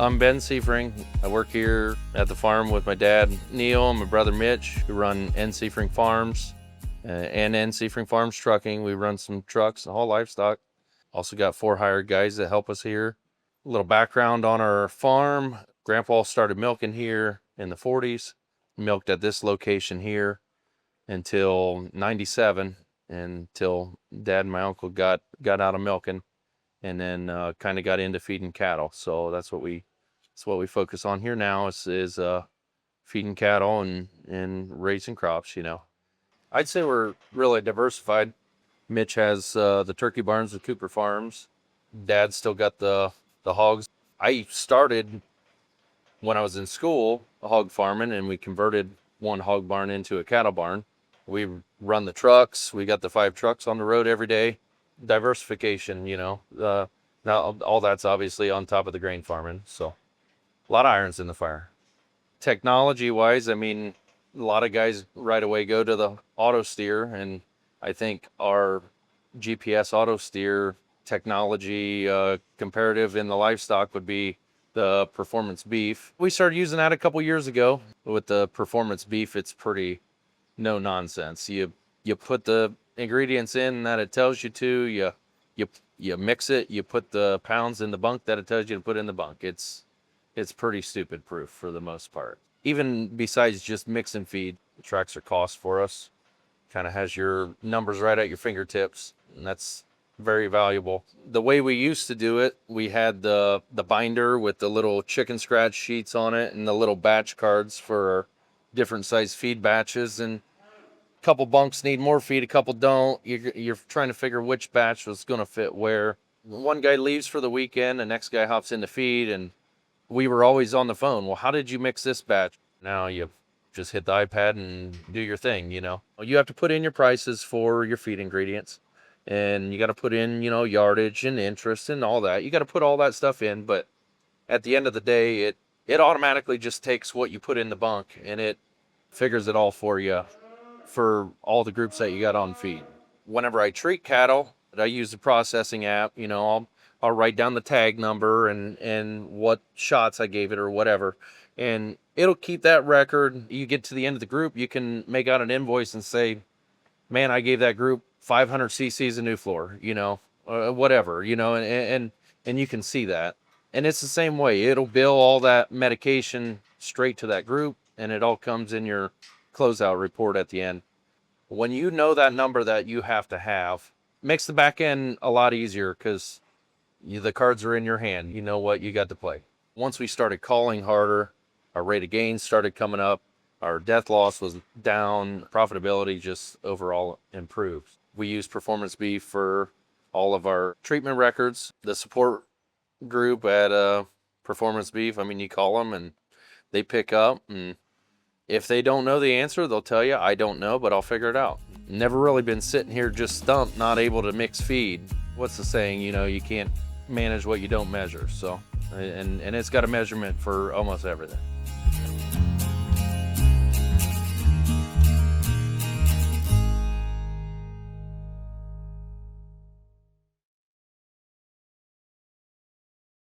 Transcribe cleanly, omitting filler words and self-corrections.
I'm Ben Siefring. I work here at the farm with my dad, Neil, and my brother Mitch, who run Siefring Farms and Siefring Farms Trucking. We run some trucks and haul livestock. Also got 4 hired guys that help us here. A little background on our farm. Grandpa started milking here in the 40s, milked at this location here until 97, until Dad and my uncle got out of milking, and then kind of got into feeding cattle. So that's what we focus on here now is feeding cattle and raising crops. I'd say we're really diversified. Mitch has the turkey barns with Cooper Farms. Dad's still got the hogs. I started when I was in school hog farming, and we converted one hog barn into a cattle barn. We run the trucks. We got the 5 trucks on the road every day. Diversification, now all that's obviously on top of the grain farming. So a lot of irons in the fire. Technology wise, a lot of guys right away go to the auto steer, and I think our GPS auto steer technology comparative in the livestock would be the performance beef. We started using that a couple years ago. With the performance beef, it's pretty no nonsense. You put the ingredients in that it tells you to, you mix it, you put the pounds in the bunk that it tells you to put in the bunk. It's pretty stupid proof for the most part. Even besides just mix and feed, it tracks our cost for us. Kind of has your numbers right at your fingertips, and that's very valuable. The way we used to do it, we had the binder with the little chicken scratch sheets on it and the little batch cards for our different size feed batches, and a couple bunks need more feed, a couple don't. You're trying to figure which batch was going to fit where. One guy leaves for the weekend, the next guy hops in to feed, and we were always on the phone. Well, how did you mix this batch? Now you just hit the iPad and do your thing, You have to put in your prices for your feed ingredients, and you got to put in, yardage and interest and all that. You got to put all that stuff in, but at the end of the day, it automatically just takes what you put in the bunk, and it figures it all for you for all the groups that you got on feed. Whenever I treat cattle, I use the processing app. I'll write down the tag number and what shots I gave it or whatever, and it'll keep that record. You get to the end of the group, you can make out an invoice and say, man, I gave that group 500 cc's of new floor, whatever, and you can see that. And it's the same way. It'll bill all that medication straight to that group, and it all comes in your closeout report at the end. When you know that number that you have to have, makes the back end a lot easier, because the cards are in your hand. You know what you got to play. Once we started calling harder, our rate of gain started coming up. Our death loss was down. Profitability just overall improved. We use performance beef for all of our treatment records. The support group at performance beef, you call them and they pick up, and if they don't know the answer, they'll tell you, I don't know, but I'll figure it out. Never really been sitting here just stumped, not able to mix feed. What's the saying? You can't manage what you don't measure. So, and it's got a measurement for almost everything.